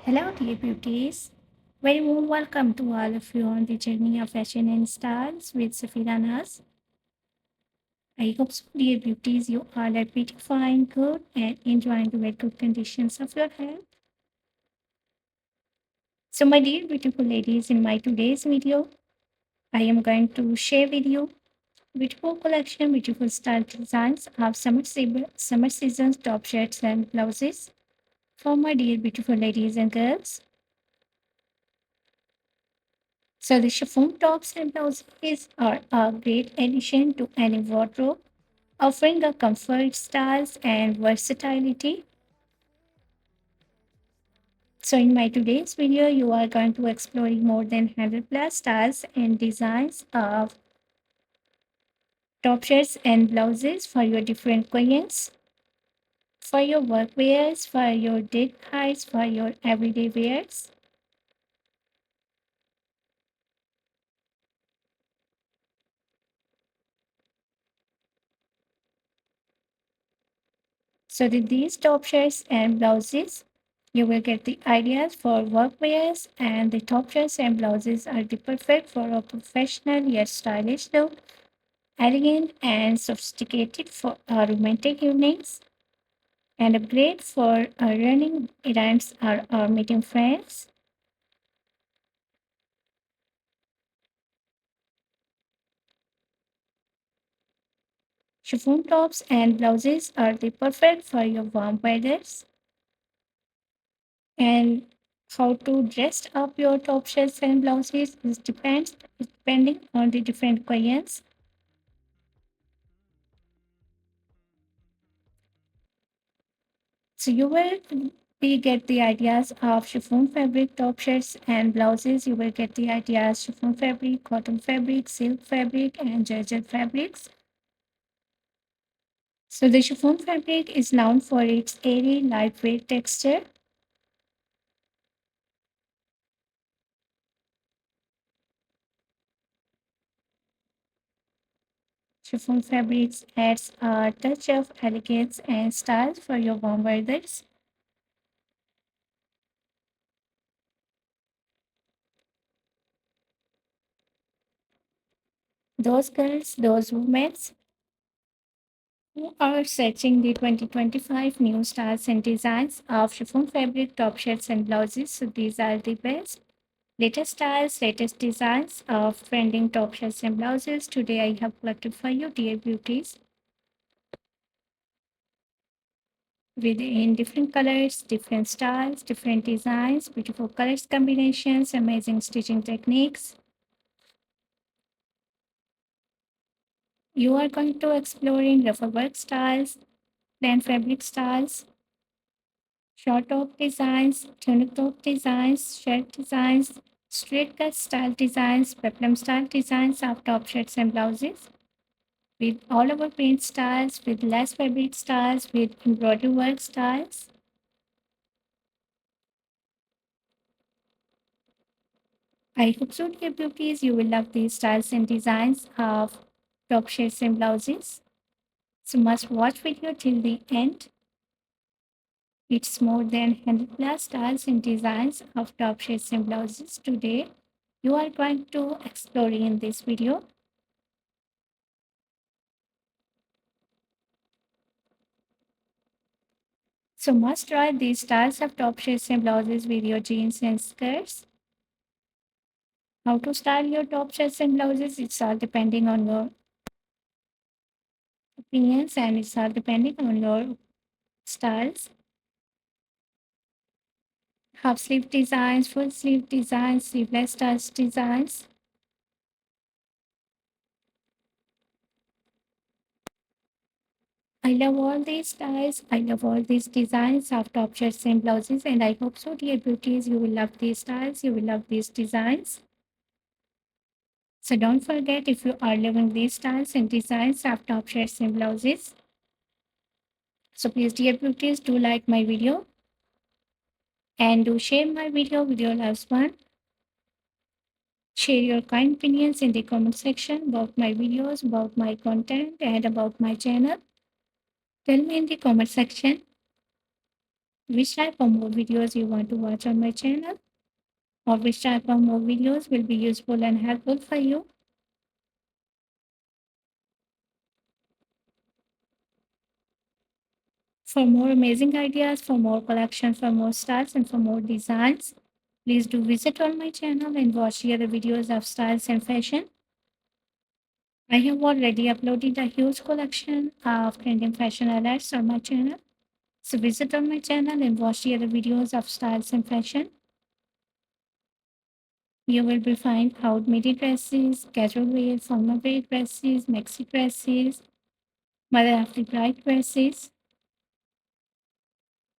Hello, dear beauties. Very warm welcome to all of you on the journey of fashion and styles with Safira Nas. I hope so, dear beauties, you all are pretty fine, good, and enjoying the very good conditions of your health. So, my dear beautiful ladies, in my today's video, I am going to share with you beautiful collection, beautiful style designs of summer season's top shirts and blouses for my dear beautiful ladies and girls. So the chiffon tops and blouses are a great addition to any wardrobe, offering a comfort, styles, and versatility. So in my today's video, you are going to explore more than 100 plus styles and designs of top shirts and blouses for your different clients, for your work wears, for your date heights, for your everyday wears. So with these top shirts and blouses, you will get the ideas for work wears, and the top shirts and blouses are the perfect for a professional yet stylish look, elegant and sophisticated for romantic evenings, and a great for running errands or meeting friends. Chiffon tops and blouses are the perfect for your warm weathers. And how to dress up your top shirts and blouses is depends depending on the different clients. So you will be get the ideas of chiffon fabric top shirts and blouses. You will get the ideas chiffon fabric, cotton fabric, silk fabric, and georgette fabrics. So the chiffon fabric is known for its airy, lightweight texture. Chiffon fabrics adds a touch of elegance and style for your warm weathers. Those girls, those women who are searching the 2025 new styles and designs of chiffon fabric top shirts and blouses. So these are the best. Latest styles, latest designs of trending top shirts and blouses. Today I have collected for you, dear beauties, with in different colors, different styles, different designs, beautiful colors combinations, amazing stitching techniques. You are going to exploring ruffle work styles, plain fabric styles, short top designs, tunic top designs, shirt designs, straight cut style designs, peplum style designs of top shirts and blouses, with all over print styles, with less fabric styles, with embroidery work styles. I hope so, dear beauties, you will love these styles and designs of top shirts and blouses. So must watch video till the end. It's more than 100 plus styles and designs of top shirts and blouses today. You are going to explore in this video. So must try these styles of top shirts and blouses with your jeans and skirts. How to style your top shirts and blouses, it's all depending on your opinions and it's all depending on your styles. Half sleeve designs, full sleeve designs, sleeveless styles designs. I love all these styles. I love all these designs of top shirts and blouses, and I hope so, dear beauties, you will love these styles. You will love these designs. So don't forget, if you are loving these styles and designs of top shirts and blouses, so please, dear beauties, do like my video and do share my video with your loved one. Share your kind opinions in the comment section about my videos, about my content, and about my channel. Tell me in the comment section which type of more videos you want to watch on my channel, or which type of more videos will be useful and helpful for you. For more amazing ideas, for more collections, for more styles, and for more designs, please do visit on my channel and watch the other videos of styles and fashion. I have already uploaded a huge collection of trending fashion alerts on my channel. So visit on my channel and watch the other videos of styles and fashion. You will be find out midi dresses, casual wear, formal wear dresses, maxi dresses, mother of the bride dresses,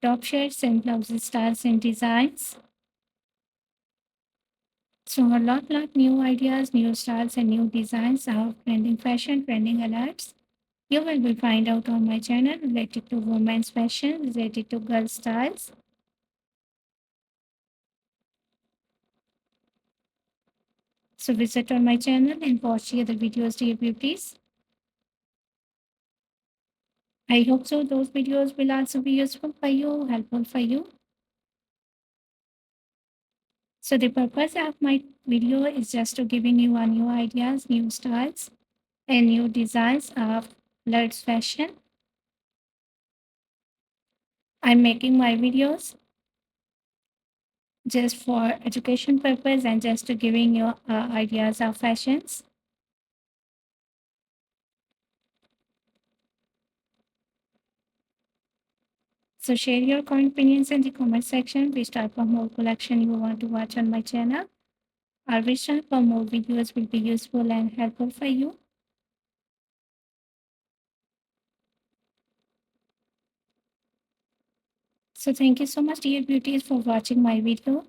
top shirts and blouses styles and designs. So a lot new ideas, new styles and new designs of trending fashion, trending alerts. You will be find out on my channel related to women's fashion, related to girl styles. So visit on my channel and watch the other videos, dear beauties. I hope so those videos will also be useful for you, helpful for you. So the purpose of my video is just to giving you a new ideas, new styles, and new designs of Lord's fashion. I'm making my videos just for education purpose and just to giving you ideas of fashions. So share your opinions in the comment section, which type of more collection you want to watch on my channel, or which type of more videos will be useful and helpful for you. So thank you so much, dear beauties, for watching my video.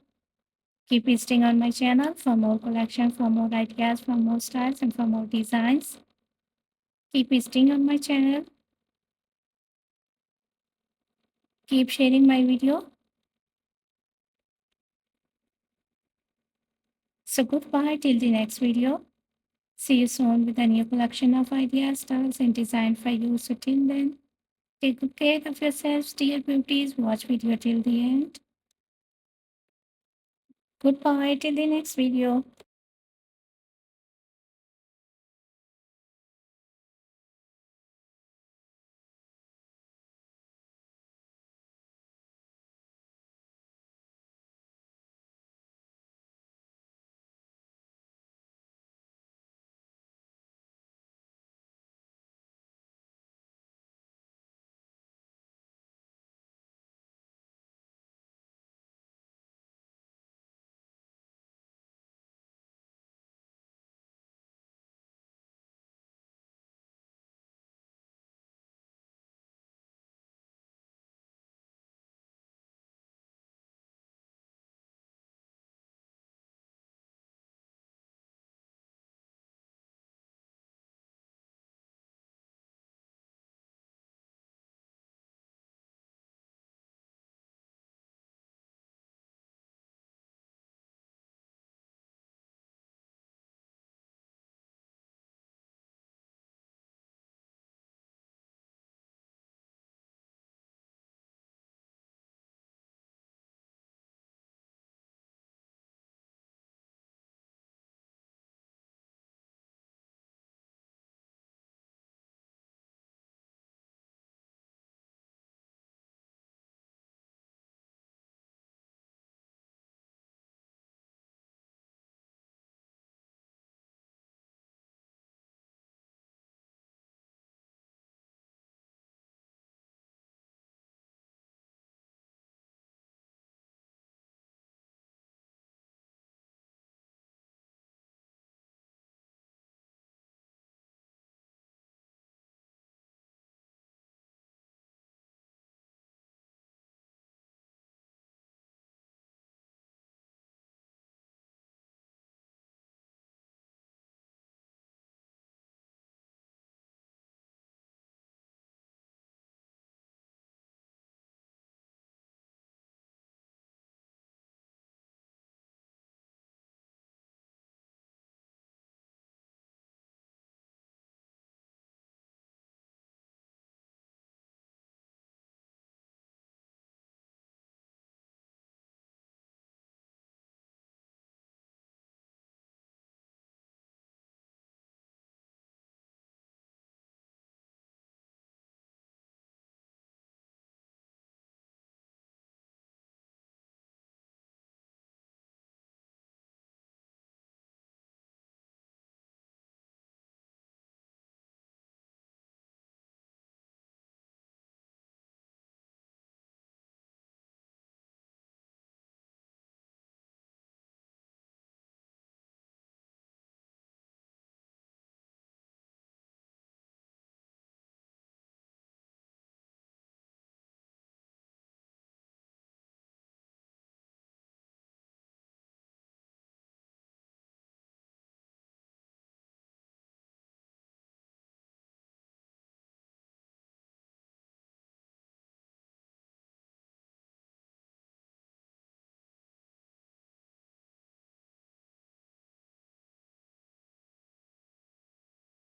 Keep visiting on my channel for more collection, for more ideas, for more styles, and for more designs. Keep visiting on my channel. Keep sharing my video. So goodbye till the next video. See you soon with a new collection of ideas, styles, and design for you. So till then, take good care of yourselves, dear beauties. Watch video till the end. Goodbye till the next video.